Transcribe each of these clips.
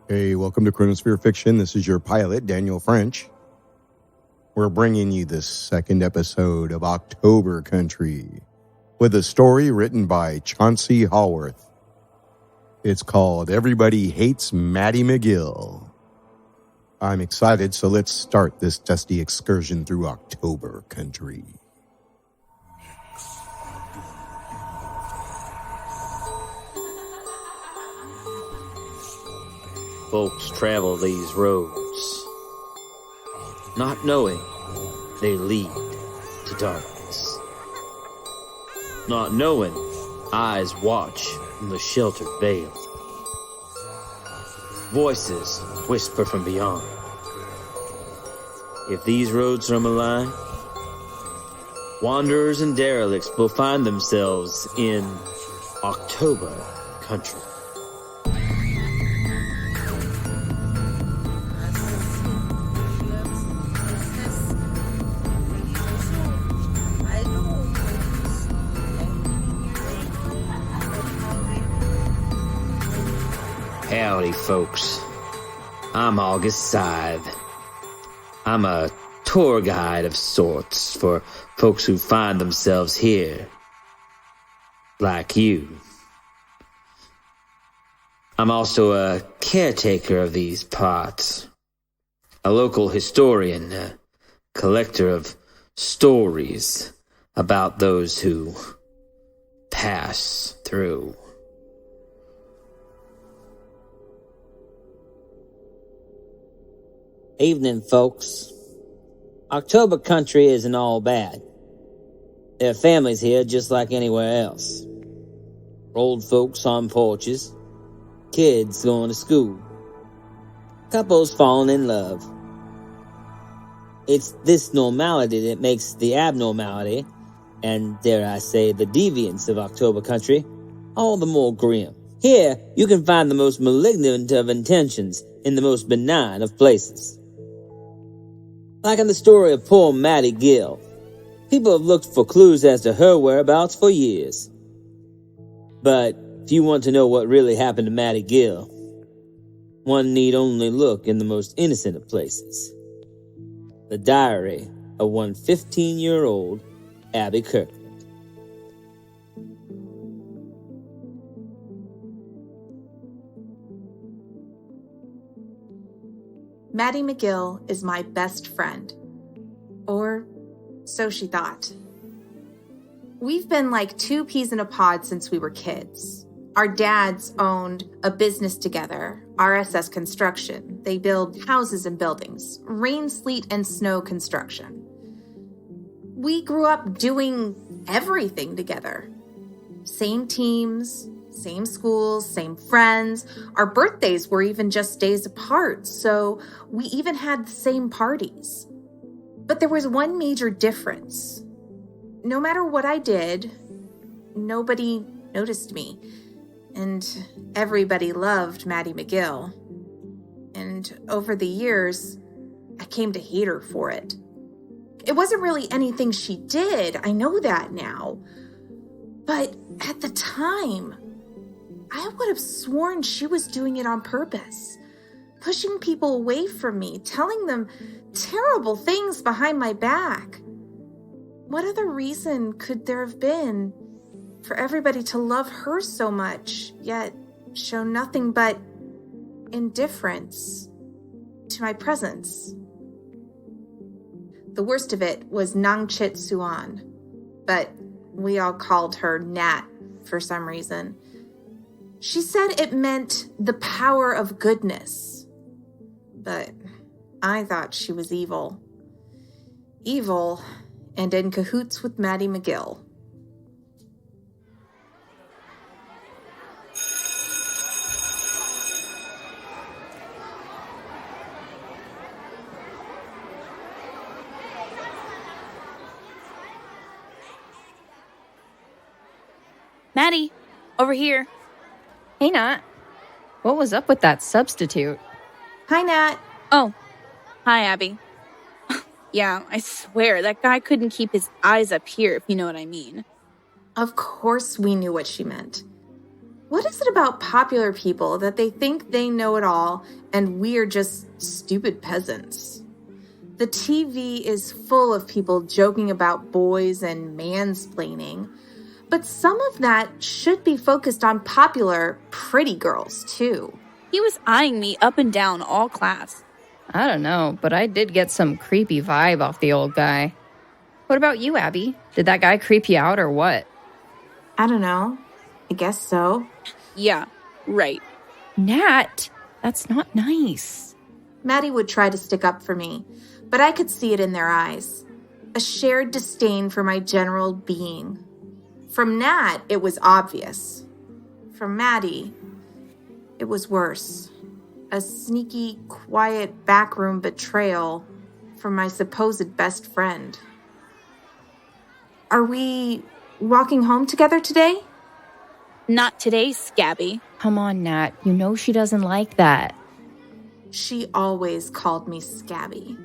Hey, welcome to Chronosphere Fiction. This is your pilot, Daniel French. We're bringing you the second episode of October Country with a story written by Chauncey Haworth. It's called Everybody Hates Maddie McGill. I'm excited, so let's start this dusty excursion through October Country. Folks travel these roads, not knowing they lead to darkness. Not knowing eyes watch from the sheltered veil. Voices whisper from beyond. If these roads are malign, wanderers and derelicts will find themselves in October Country. Howdy, folks. I'm August Scythe. I'm a tour guide of sorts for folks who find themselves here, like you. I'm also a caretaker of these parts, a local historian, a collector of stories about those who pass through. Evening, folks. October Country isn't all bad. There are families here just like anywhere else. Old folks on porches, kids going to school, couples falling in love. It's this normality that makes the abnormality, and dare I say the deviance of October Country, all the more grim. Here, you can find the most malignant of intentions in the most benign of places. Like in the story of poor Maddie McGill, people have looked for clues as to her whereabouts for years. But if you want to know what really happened to Maddie McGill, one need only look in the most innocent of places. The diary of one 15-year-old Abby Kirkland. Maddie McGill is my best friend. Or so she thought. We've been like two peas in a pod since we were kids. Our dads owned a business together, RSS Construction. They build houses and buildings, rain, sleet, and snow construction. We grew up doing everything together. Same teams, same schools, same friends. Our birthdays were even just days apart, so we even had the same parties. But there was one major difference. No matter what I did, nobody noticed me. And everybody loved Maddie McGill. And over the years, I came to hate her for it. It wasn't really anything she did, I know that now. But at the time, I would have sworn she was doing it on purpose, pushing people away from me, telling them terrible things behind my back. What other reason could there have been for everybody to love her so much, yet show nothing but indifference to my presence? The worst of it was Ngam-chit Suwan, but we all called her Nat for some reason. She said it meant the power of goodness, but I thought she was evil. Evil and in cahoots with Maddie McGill. Maddie, over here. Hey, Nat. What was up with that substitute? Hi, Nat. Oh, hi, Abby. Yeah, I swear, that guy couldn't keep his eyes up here, if you know what I mean. Of course we knew what she meant. What is it about popular people that they think they know it all and we're just stupid peasants? The TV is full of people joking about boys and mansplaining, but some of that should be focused on popular, pretty girls, too. He was eyeing me up and down all class. I don't know, but I did get some creepy vibe off the old guy. What about you, Abby? Did that guy creep you out or what? I don't know. I guess so. Yeah, right. Nat, that's not nice. Maddie would try to stick up for me, but I could see it in their eyes. A shared disdain for my general being. From Nat, it was obvious. From Maddie, it was worse. A sneaky, quiet backroom betrayal from my supposed best friend. Are we walking home together today? Not today, Scabby. Come on, Nat. You know she doesn't like that. She always called me Scabby.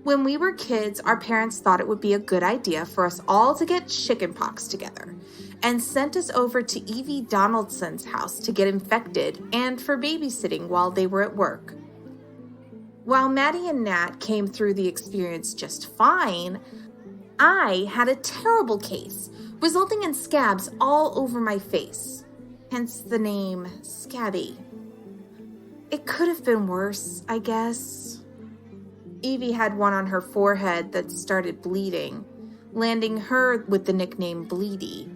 When we were kids, our parents thought it would be a good idea for us all to get chickenpox together and sent us over to Evie Donaldson's house to get infected and for babysitting while they were at work. While Maddie and Nat came through the experience just fine, I had a terrible case, resulting in scabs all over my face, hence the name Scabby. It could have been worse, I guess. Evie had one on her forehead that started bleeding, landing her with the nickname Bleedy.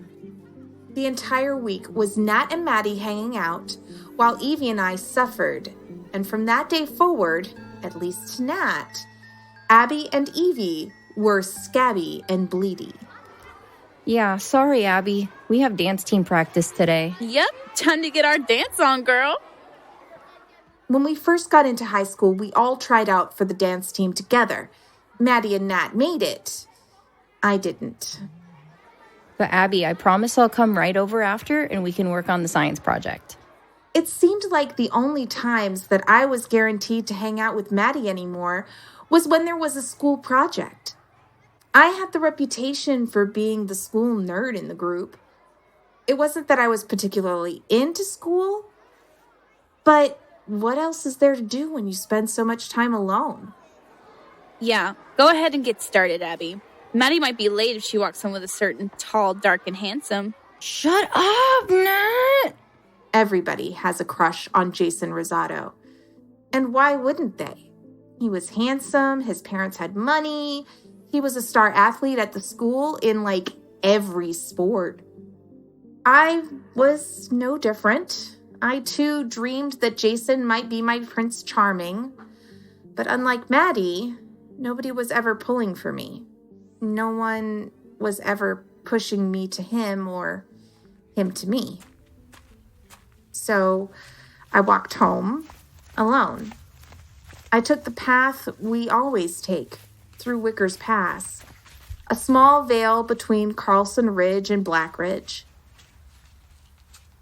The entire week was Nat and Maddie hanging out, while Evie and I suffered, and from that day forward, at least to Nat, Abby and Evie were Scabby and Bleedy. Yeah, sorry, Abby. We have dance team practice today. Yep, time to get our dance on, girl. When we first got into high school, we all tried out for the dance team together. Maddie and Nat made it. I didn't. But Abby, I promise I'll come right over after and we can work on the science project. It seemed like the only times that I was guaranteed to hang out with Maddie anymore was when there was a school project. I had the reputation for being the school nerd in the group. It wasn't that I was particularly into school, but what else is there to do when you spend so much time alone? Yeah, go ahead and get started, Abby. Maddie might be late if she walks home with a certain tall, dark, and handsome. Shut up, Nat! Everybody has a crush on Jason Rosado. And why wouldn't they? He was handsome, his parents had money, he was a star athlete at the school in like every sport. I was no different. I too dreamed that Jason might be my Prince Charming. But unlike Maddie, nobody was ever pulling for me. No one was ever pushing me to him or him to me. So I walked home alone. I took the path we always take, through Wicker's Pass, a small vale between Carlson Ridge and Black Ridge.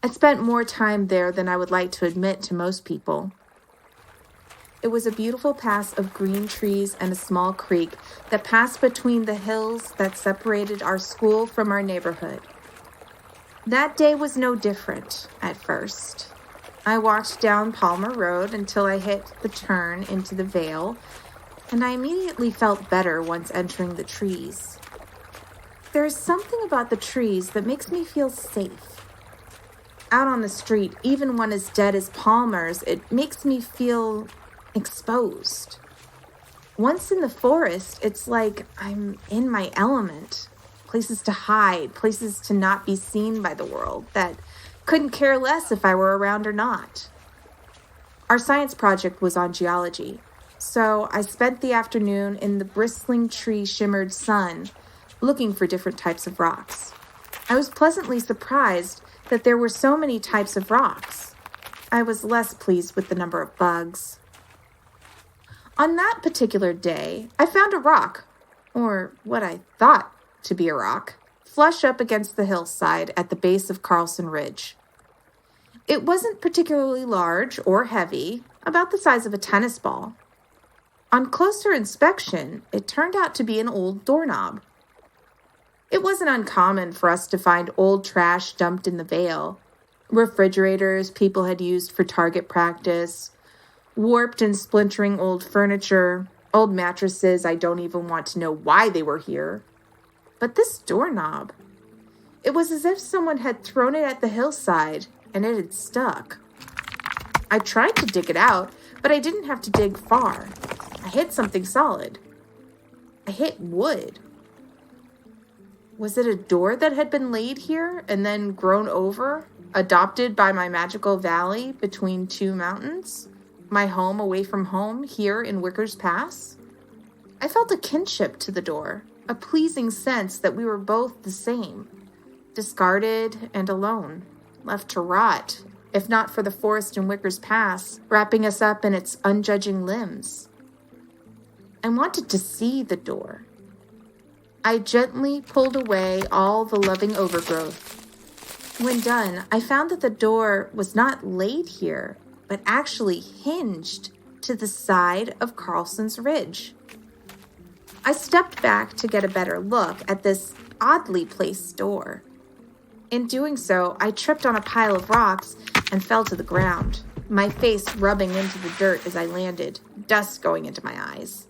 I spent more time there than I would like to admit to most people. It was a beautiful pass of green trees and a small creek that passed between the hills that separated our school from our neighborhood. That day was no different at first. I walked down Palmer Road until I hit the turn into the vale, and I immediately felt better once entering the trees. There is something about the trees that makes me feel safe. Out on the street, even one as dead as Palmer's, it makes me feel exposed. Once in the forest, it's like I'm in my element. Places to hide, places to not be seen by the world that couldn't care less if I were around or not. Our science project was on geology, so I spent the afternoon in the bristling tree-shimmered sun looking for different types of rocks. I was pleasantly surprised that there were so many types of rocks. I was less pleased with the number of bugs. On that particular day, I found a rock, or what I thought to be a rock, flush up against the hillside at the base of Carlson Ridge. It wasn't particularly large or heavy, about the size of a tennis ball. On closer inspection, it turned out to be an old doorknob. It wasn't uncommon for us to find old trash dumped in the vale, Refrigerators people had used for target practice, warped and splintering old furniture, old mattresses I don't even want to know why they were here. But this doorknob, it was as if someone had thrown it at the hillside and it had stuck. I tried to dig it out, but I didn't have to dig far. I hit something solid. I hit wood. Was it a door that had been laid here and then grown over, adopted by my magical valley between two mountains? My home away from home here in Wicker's Pass? I felt a kinship to the door, a pleasing sense that we were both the same, discarded and alone, left to rot, if not for the forest in Wicker's Pass, wrapping us up in its unjudging limbs. I wanted to see the door. I gently pulled away all the loving overgrowth. When done, I found that the door was not laid here, but actually hinged to the side of Carlson's Ridge. I stepped back to get a better look at this oddly placed door. In doing so, I tripped on a pile of rocks and fell to the ground, my face rubbing into the dirt as I landed, dust going into my eyes.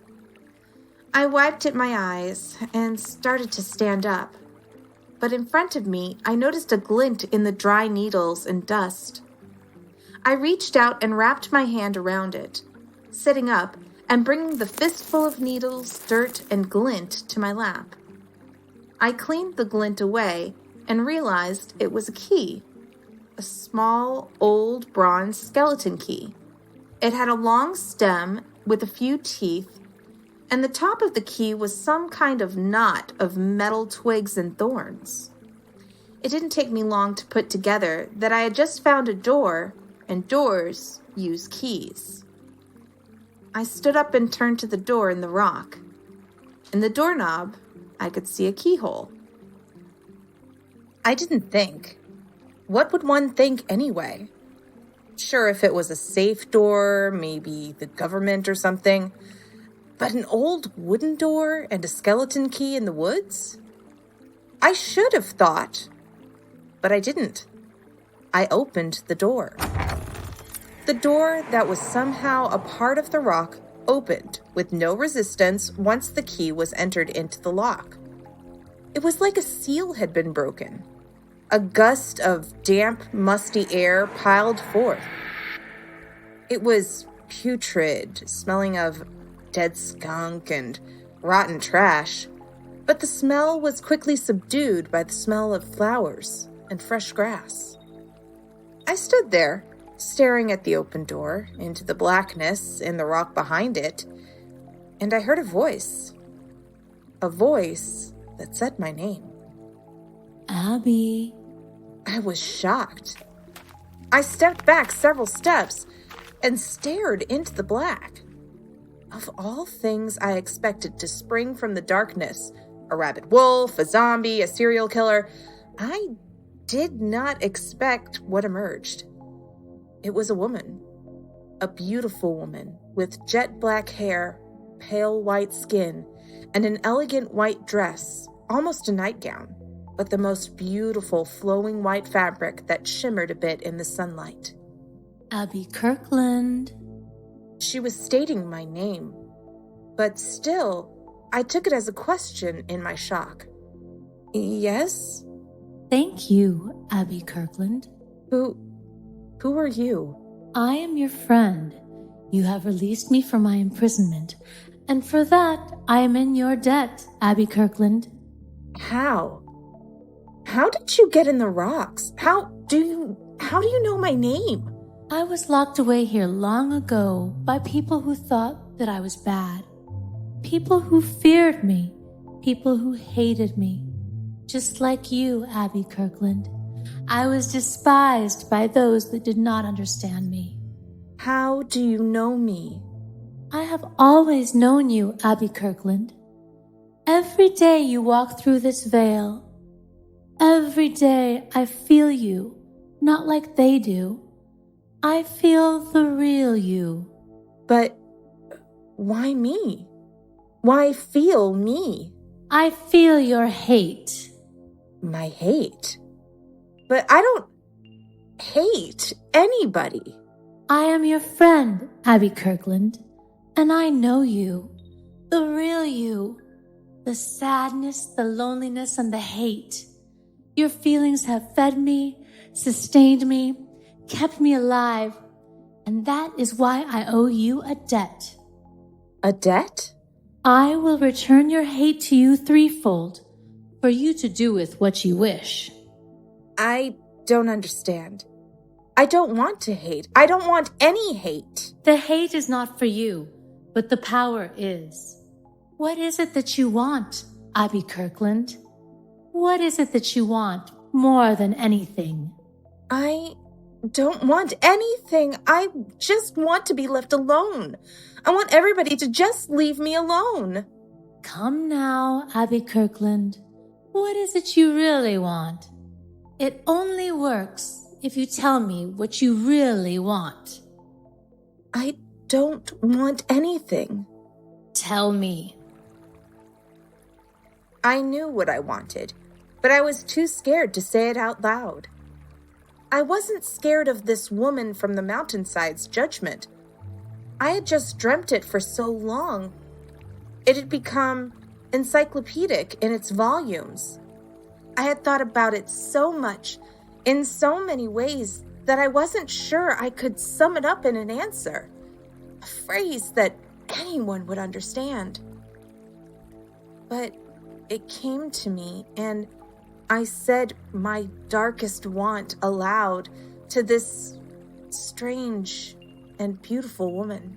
I wiped at my eyes and started to stand up. But in front of me, I noticed a glint in the dry needles and dust. I reached out and wrapped my hand around it, sitting up and bringing the fistful of needles, dirt, and glint to my lap. I cleaned the glint away and realized it was a key, a small, old bronze skeleton key. It had a long stem with a few teeth, and the top of the key was some kind of knot of metal twigs and thorns. It didn't take me long to put together that I had just found a door, and doors use keys. I stood up and turned to the door in the rock. In the doorknob, I could see a keyhole. I didn't think. What would one think anyway? Sure, if it was a safe door, maybe the government or something. But an old wooden door and a skeleton key in the woods? I should have thought, but I didn't. I opened the door. The door that was somehow a part of the rock opened with no resistance once the key was entered into the lock. It was like a seal had been broken. A gust of damp, musty air piled forth. It was putrid, smelling of dead skunk and rotten trash, but the smell was quickly subdued by the smell of flowers and fresh grass. I stood there, staring at the open door, into the blackness in the rock behind it, and I heard a voice that said my name. Abby. I was shocked. I stepped back several steps and stared into the black. Of all things I expected to spring from the darkness, a rabid wolf, a zombie, a serial killer, I did not expect what emerged. It was a woman, a beautiful woman with jet black hair, pale white skin, and an elegant white dress, almost a nightgown, but the most beautiful flowing white fabric that shimmered a bit in the sunlight. Abby Kirkland. She was stating my name, but still, I took it as a question in my shock. Yes? Thank you, Abby Kirkland. Who are you? I am your friend. You have released me from my imprisonment, and for that, I am in your debt, Abby Kirkland. How? How did you get in the rocks? How do you know my name? I was locked away here long ago by people who thought that I was bad. People who feared me. People who hated me. Just like you, Abby Kirkland. I was despised by those that did not understand me. How do you know me? I have always known you, Abby Kirkland. Every day you walk through this veil. Every day I feel you, not like they do. I feel the real you. But why me? Why feel me? I feel your hate. My hate? But I hate anybody. I am your friend, Abby Kirkland, and I know you, the real you, the sadness, the loneliness, and the hate. Your feelings have fed me, sustained me, kept me alive, and that is why I owe you a debt. A debt? I will return your hate to you threefold, for you to do with what you wish. I don't understand. I don't want to hate. I don't want any hate. The hate is not for you, but the power is. What is it that you want, Abby Kirkland? What is it that you want more than anything? I don't want anything. I just want to be left alone. I want everybody to just leave me alone. Come now, Abby Kirkland. What is it you really want? It only works if you tell me what you really want. I don't want anything. Tell me. I knew what I wanted, but I was too scared to say it out loud. I wasn't scared of this woman from the mountainside's judgment. I had just dreamt it for so long. It had become encyclopedic in its volumes. I had thought about it so much, in so many ways, that I wasn't sure I could sum it up in an answer, a phrase that anyone would understand. But it came to me, and I said my darkest want aloud to this strange and beautiful woman.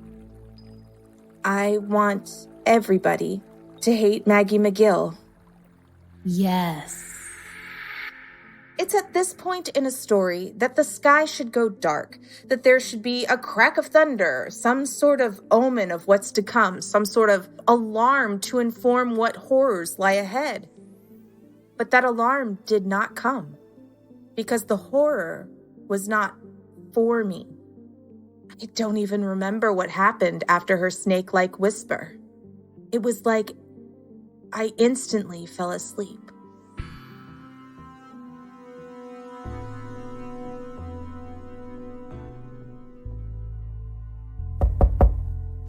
I want everybody to hate Maggie McGill. Yes. It's at this point in a story that the sky should go dark, that there should be a crack of thunder, some sort of omen of what's to come, some sort of alarm to inform what horrors lie ahead. But that alarm did not come, because the horror was not for me. I don't even remember what happened after her snake-like whisper. It was like I instantly fell asleep.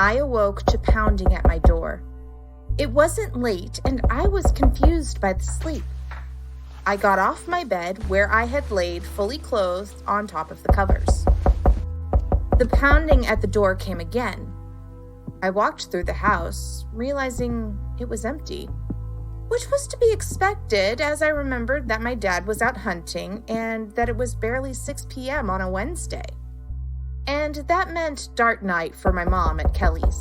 I awoke to pounding at my door. It wasn't late, and I was confused by the sleep. I got off my bed where I had laid fully clothed on top of the covers. The pounding at the door came again. I walked through the house, realizing it was empty, which was to be expected as I remembered that my dad was out hunting and that it was barely 6 p.m. on a Wednesday. And that meant dark night for my mom at Kelly's.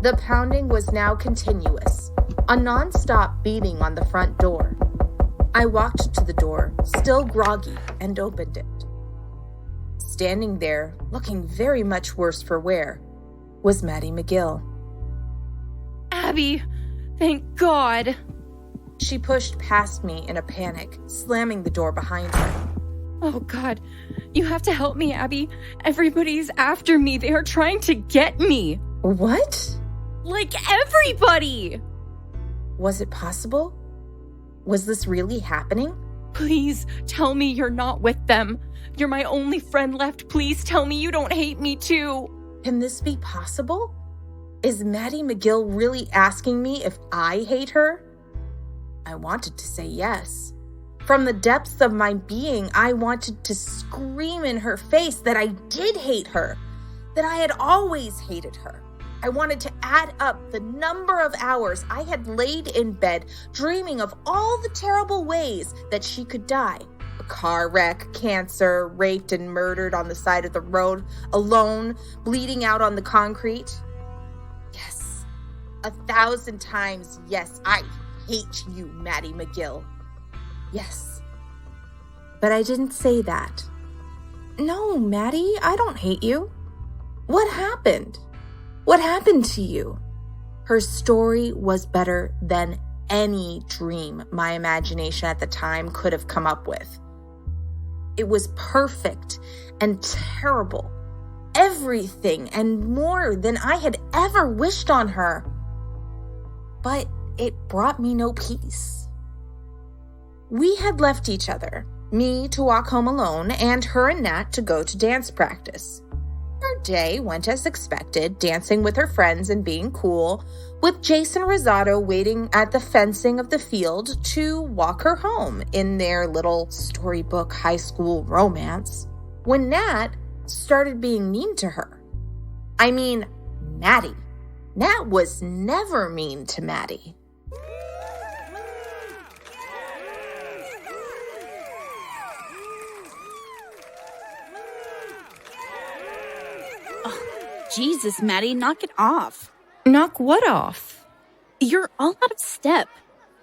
The pounding was now continuous, a non-stop beating on the front door. I walked to the door, still groggy, and opened it. Standing there, looking very much worse for wear, was Maddie McGill. Abby, thank God. She pushed past me in a panic, slamming the door behind her. Oh God, you have to help me, Abby. Everybody's after me. They are trying to get me. What? Like everybody. Was it possible? Was this really happening? Please tell me you're not with them. You're my only friend left. Please tell me you don't hate me too. Can this be possible? Is Maddie McGill really asking me if I hate her? I wanted to say yes. From the depths of my being, I wanted to scream in her face that I did hate her, that I had always hated her. I wanted to add up the number of hours I had laid in bed, dreaming of all the terrible ways that she could die. A car wreck, cancer, raped and murdered on the side of the road, alone, bleeding out on the concrete. Yes, 1,000 times yes, I hate you, Maddie McGill. Yes. But I didn't say that. No, Maddie, I don't hate you. What happened? What happened to you? Her story was better than any dream my imagination at the time could have come up with. It was perfect and terrible. Everything and more than I had ever wished on her. But it brought me no peace. We had left each other, me to walk home alone, and her and Nat to go to dance practice. Her day went as expected, dancing with her friends and being cool, with Jason Rosado waiting at the fencing of the field to walk her home in their little storybook high school romance, when Nat started being mean to her. I mean, Maddie. Nat was never mean to Maddie. Jesus, Maddie, knock it off. Knock what off? You're all out of step.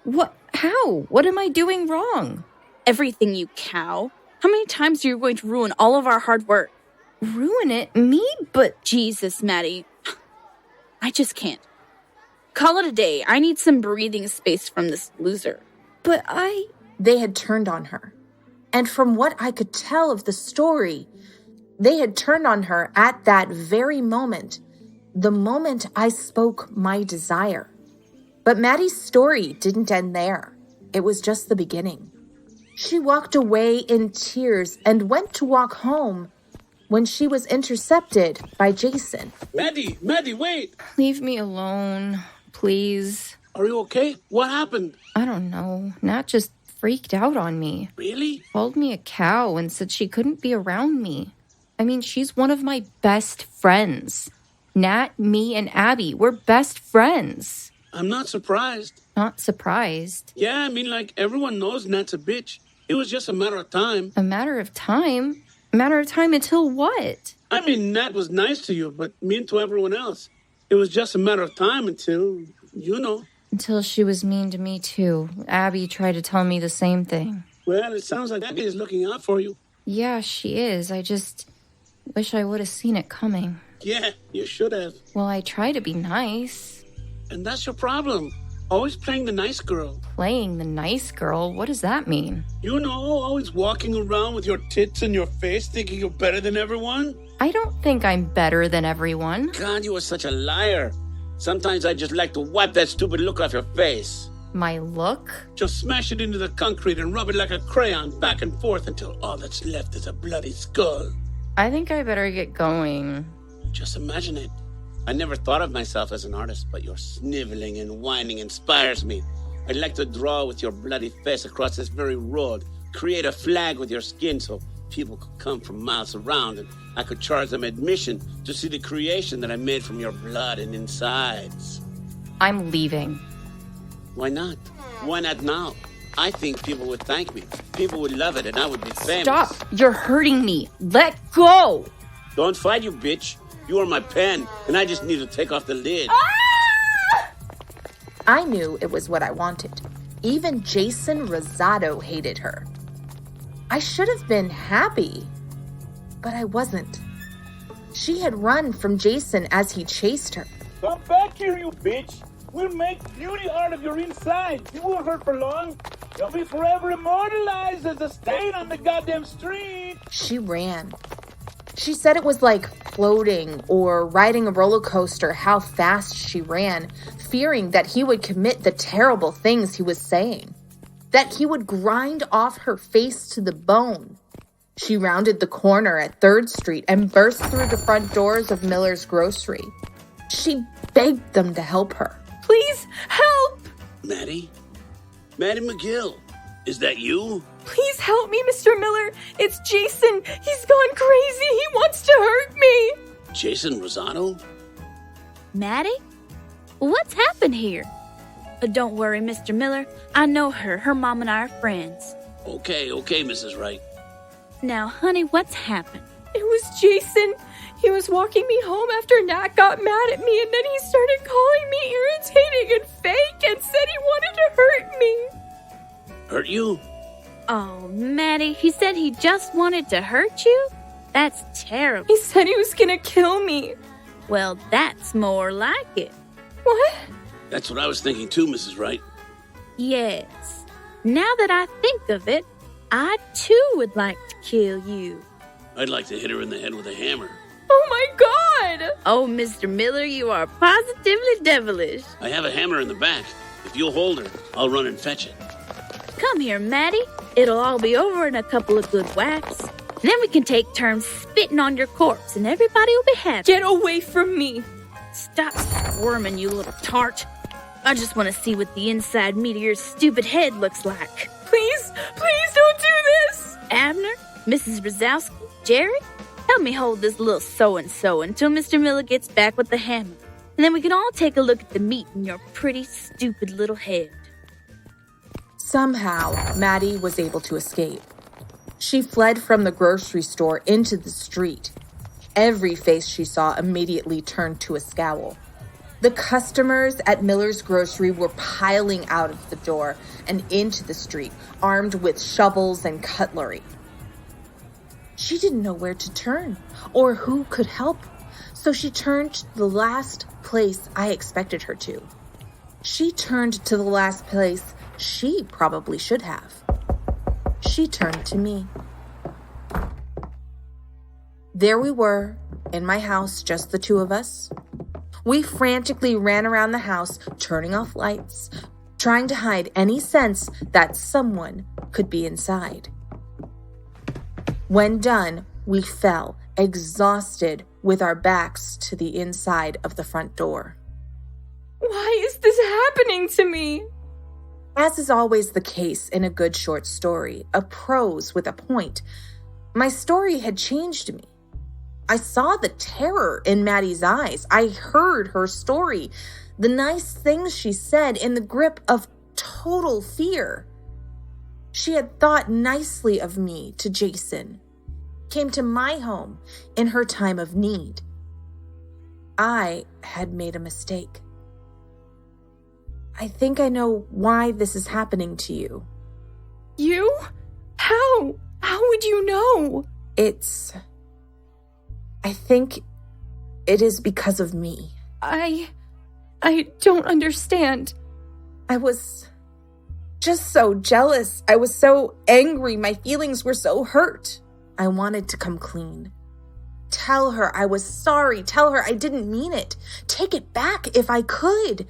What? How? What am I doing wrong? Everything, you cow. How many times are you going to ruin all of our hard work? Ruin it? Me? But Jesus, Maddie. I just can't. Call it a day. I need some breathing space from this loser. But They had turned on her. And from what I could tell of the story, they had turned on her at that very moment, the moment I spoke my desire. But Maddie's story didn't end there. It was just the beginning. She walked away in tears and went to walk home when she was intercepted by Jason. Maddie, wait! Leave me alone, please. Are you okay? What happened? I don't know. Nat just freaked out on me. Really? Called me a cow and said she couldn't be around me. I mean, she's one of my best friends. Nat, me, and Abby, we're best friends. I'm not surprised. Not surprised. Yeah, I mean, like, everyone knows Nat's a bitch. It was just a matter of time. A matter of time? A matter of time until what? I mean, Nat was nice to you, but mean to everyone else. It was just a matter of time until, Until she was mean to me, too. Abby tried to tell me the same thing. Well, it sounds like Abby is looking out for you. Yeah, she is. I just wish I would have seen it coming. Yeah, you should have. Well, I try to be nice. And that's your problem. Always playing the nice girl. Playing the nice girl? What does that mean? Always walking around with your tits in your face thinking you're better than everyone. I don't think I'm better than everyone. God, you are such a liar. Sometimes I just like to wipe that stupid look off your face. My look? Just smash it into the concrete and rub it like a crayon back and forth until all that's left is a bloody skull. I think I better get going. Just imagine it. I never thought of myself as an artist, but your sniveling and whining inspires me. I'd like to draw with your bloody face across this very road, create a flag with your skin so people could come from miles around and I could charge them admission to see the creation that I made from your blood and insides. I'm leaving. Why not? Why not now? I think people would thank me. People would love it and I would be famous. Stop! You're hurting me. Let go! Don't fight, you bitch. You are my pen, and I just need to take off the lid. Ah! I knew it was what I wanted. Even Jason Rosado hated her. I should have been happy, but I wasn't. She had run from Jason as he chased her. Come back here, you bitch. We'll make beauty art of your inside. You won't hurt for long. You'll be forever immortalized as a stain on the goddamn street. She ran. She said it was like floating or riding a roller coaster how fast she ran, fearing that he would commit the terrible things he was saying, that he would grind off her face to the bone. She rounded the corner at 3rd Street and burst through the front doors of Miller's Grocery. She begged them to help her. Please, help! Maddie McGill, is that you? Please help me, Mr. Miller. It's Jason. He's gone crazy. He wants to hurt me. Jason Rosado? Maddie? What's happened here? Don't worry, Mr. Miller. I know her. Her mom and I are friends. Okay, Mrs. Wright. Now, honey, what's happened? It was Jason. He was walking me home after Nat got mad at me, and then he started calling me irritating and fake and said he wanted to hurt me. Hurt you? Oh, Maddie, he said he just wanted to hurt you? That's terrible. He said he was gonna kill me. Well, that's more like it. What? That's what I was thinking too, Mrs. Wright. Yes. Now that I think of it, I too would like to kill you. I'd like to hit her in the head with a hammer. Oh my God! Oh, Mr. Miller, you are positively devilish. I have a hammer in the back. If you'll hold her, I'll run and fetch it. Come here, Maddie. It'll all be over in a couple of good whacks. And then we can take turns spitting on your corpse and everybody will be happy. Get away from me. Stop squirming, you little tart. I just want to see what the inside meat of your stupid head looks like. Please don't do this. Abner, Mrs. Rosowski, Jerry, help me hold this little so-and-so until Mr. Miller gets back with the hammer. And then we can all take a look at the meat in your pretty, stupid little head. Somehow, Maddie was able to escape. She fled from the grocery store into the street. Every face she saw immediately turned to a scowl. The customers at Miller's Grocery were piling out of the door and into the street, armed with shovels and cutlery. She didn't know where to turn or who could help, so she turned to the last place I expected her to. She turned to the last place she probably should have. She turned to me. There we were, in my house, just the two of us. We frantically ran around the house, turning off lights, trying to hide any sense that someone could be inside. When done, we fell, exhausted, with our backs to the inside of the front door. Why is this happening to me? As is always the case in a good short story, a prose with a point, my story had changed me. I saw the terror in Maddie's eyes. I heard her story, the nice things she said in the grip of total fear. She had thought nicely of me to Jason, came to my home in her time of need. I had made a mistake. I think I know why this is happening to you. You? How? How would you know? I think it is because of me. I don't understand. I was just so jealous. I was so angry. My feelings were so hurt. I wanted to come clean. Tell her I was sorry. Tell her I didn't mean it. Take it back if I could.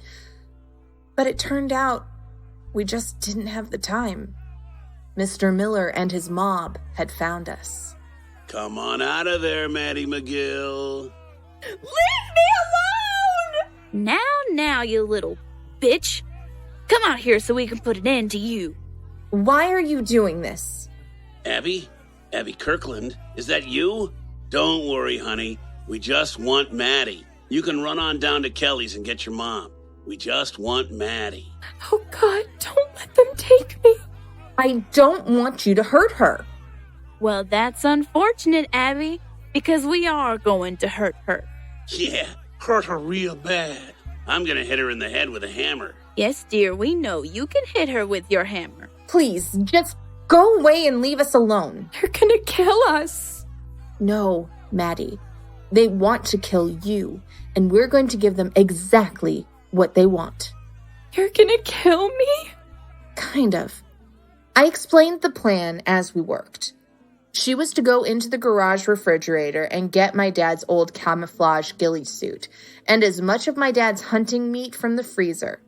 But it turned out we just didn't have the time. Mr. Miller and his mob had found us. Come on out of there, Maddie McGill. Leave me alone! Now, you little bitch. Come out here so we can put an end to you. Why are you doing this? Abby Kirkland, is that you? Don't worry, honey. We just want Maddie. You can run on down to Kelly's and get your mom. We just want Maddie. Oh, God, don't let them take me. I don't want you to hurt her. Well, that's unfortunate, Abby, because we are going to hurt her. Yeah, hurt her real bad. I'm gonna hit her in the head with a hammer. Yes, dear, we know you can hit her with your hammer. Please, just go away and leave us alone. They're gonna kill us. No, Maddie. They want to kill you, and we're going to give them exactly what they want. You're gonna kill me? Kind of. I explained the plan as we worked. She was to go into the garage refrigerator and get my dad's old camouflage ghillie suit and as much of my dad's hunting meat from the freezer.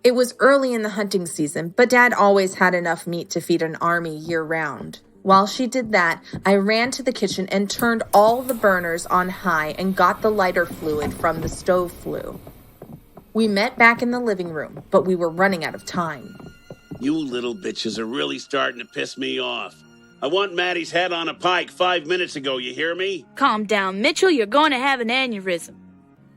It was early in the hunting season, but Dad always had enough meat to feed an army year-round. While she did that, I ran to the kitchen and turned all the burners on high and got the lighter fluid from the stove flue. We met back in the living room, but we were running out of time. You little bitches are really starting to piss me off. I want Maddie's head on a pike 5 minutes ago, you hear me? Calm down, Mitchell, you're going to have an aneurysm.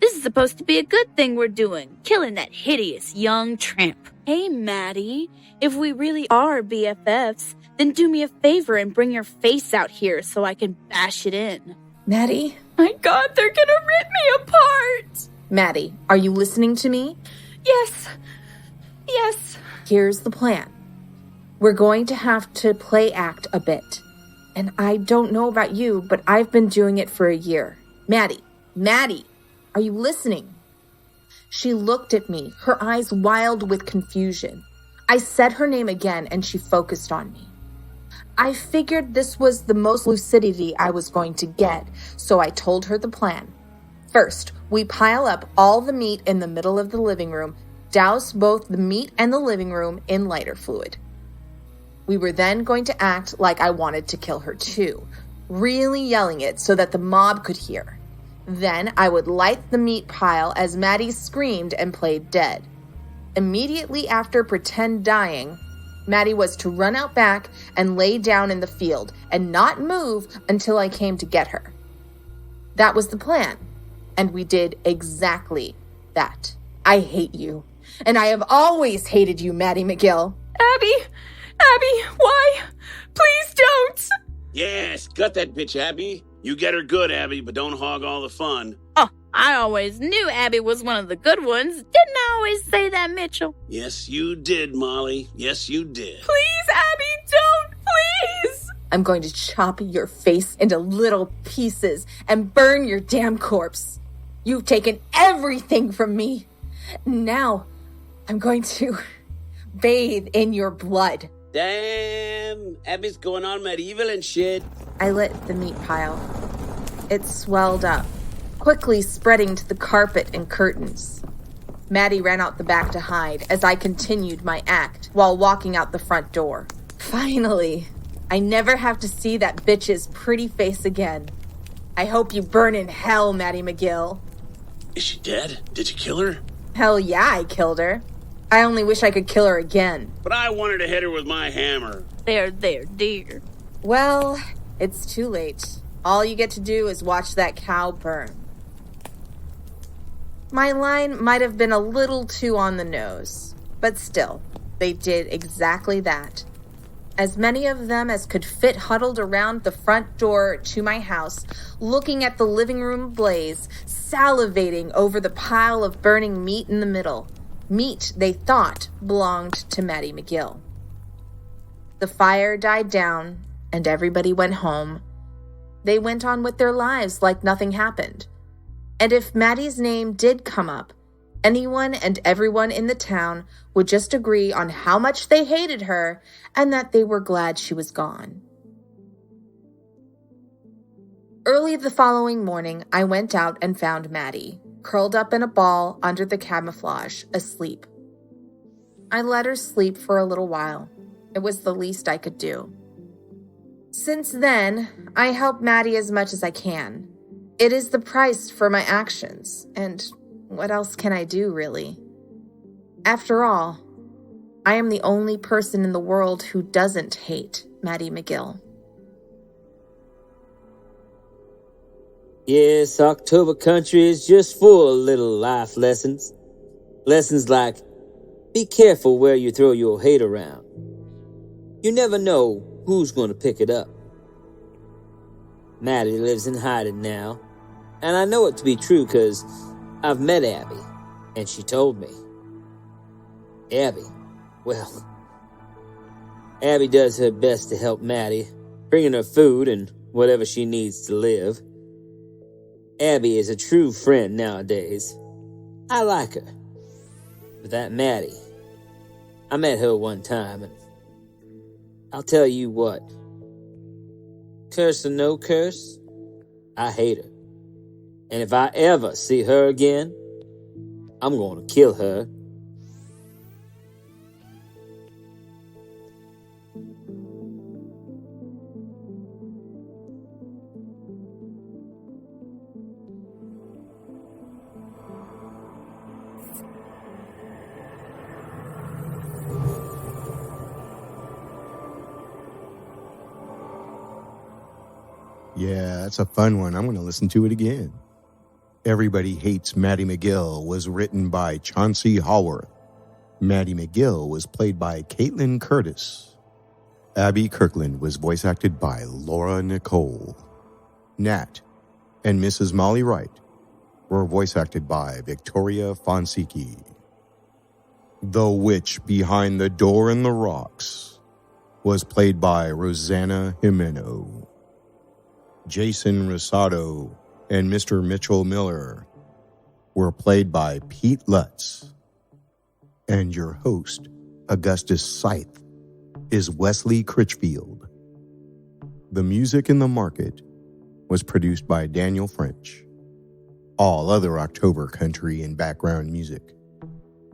This is supposed to be a good thing we're doing, killing that hideous young tramp. Hey, Maddie, if we really are BFFs, then do me a favor and bring your face out here so I can bash it in. Maddie? My God, they're gonna rip me apart! Maddie, are you listening to me? Yes. Here's the plan. We're going to have to play act a bit. And I don't know about you, but I've been doing it for a year. Maddie, are you listening? She looked at me, her eyes wild with confusion. I said her name again and she focused on me. I figured this was the most lucidity I was going to get, so I told her the plan. First, we pile up all the meat in the middle of the living room, douse both the meat and the living room in lighter fluid. We were then going to act like I wanted to kill her too, really yelling it so that the mob could hear. Then I would light the meat pile as Maddie screamed and played dead. Immediately after pretend dying, Maddie was to run out back and lay down in the field and not move until I came to get her. That was the plan, and we did exactly that. I hate you, and I have always hated you, Maddie McGill. Abby, why? Please don't! Yes, gut that bitch, Abby. You get her good, Abby, but don't hog all the fun. Oh, I always knew Abby was one of the good ones. Didn't I always say that, Mitchel? Yes, you did, Molly. Yes, you did. Please, Abby, don't, please! I'm going to chop your face into little pieces and burn your damn corpse. You've taken everything from me. Now, I'm going to bathe in your blood. Damn, Abby's going on medieval and shit. I lit the meat pile. It swelled up, quickly spreading to the carpet and curtains. Maddie ran out the back to hide as I continued my act while walking out the front door. Finally, I never have to see that bitch's pretty face again. I hope you burn in hell, Maddie McGill. Is she dead? Did you kill her? Hell yeah, I killed her. I only wish I could kill her again. But I wanted to hit her with my hammer. There, dear. Well, it's too late. All you get to do is watch that cow burn. My line might have been a little too on the nose, but still, they did exactly that. As many of them as could fit huddled around the front door to my house, looking at the living room blaze, salivating over the pile of burning meat in the middle. Meat they thought belonged to Maddie McGill. The fire died down, and everybody went home. They went on with their lives like nothing happened. And if Maddie's name did come up, anyone and everyone in the town would just agree on how much they hated her and that they were glad she was gone. Early the following morning, I went out and found Maddie, curled up in a ball under the camouflage, asleep. I let her sleep for a little while. It was the least I could do. Since then, I help Maddie as much as I can. It is the price for my actions, and what else can I do, really? After all, I am the only person in the world who doesn't hate Maddie McGill. Yes, October country is just full of little life lessons. Lessons like, be careful where you throw your hate around. You never know who's going to pick it up. Maddie lives in hiding now, and I know it to be true because I've met Abby, and she told me. Abby does her best to help Maddie, bringing her food and whatever she needs to live. Abby is a true friend nowadays. I like her. But that Maddie, I met her one time, and I'll tell you what. Curse or no curse, I hate her. And if I ever see her again, I'm going to kill her. Yeah, that's a fun one. I'm going to listen to it again. Everybody Hates Maddie McGill was written by Chauncey Haworth. Maddie McGill was played by Katelin Curtis. Abby Kirkland was voice acted by Laura Nicole. Nat and Mrs. Molly Wright were voice acted by Victoria Fancci. The witch behind the door in the rocks was played by Rosanna Jimeno. Jason Rosado and Mr. Mitchel Miller were played by Pete Lutz. And your host, Augustus Scythe, is Westley Critchfield. The music in the market was produced by Daniel French. All other October country and background music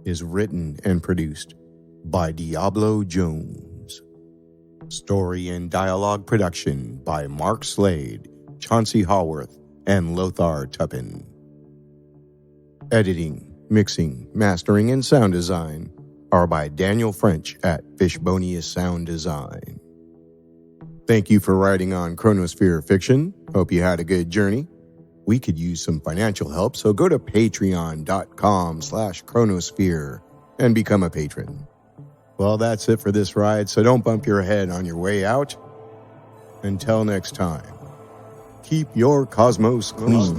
is written and produced by Diablo Jones. Story and dialogue production by Mark Slade, Chauncey Haworth, and Lothar Tuppan. Editing, mixing, mastering, and sound design are by Daniel French at Fishbonius Sound Design. Thank you for writing on Chronosphere Fiction. Hope you had a good journey. We could use some financial help, so go to patreon.com/chronosphere and become a patron. Well, that's it for this ride, so don't bump your head on your way out. Until next time, keep your cosmos clean.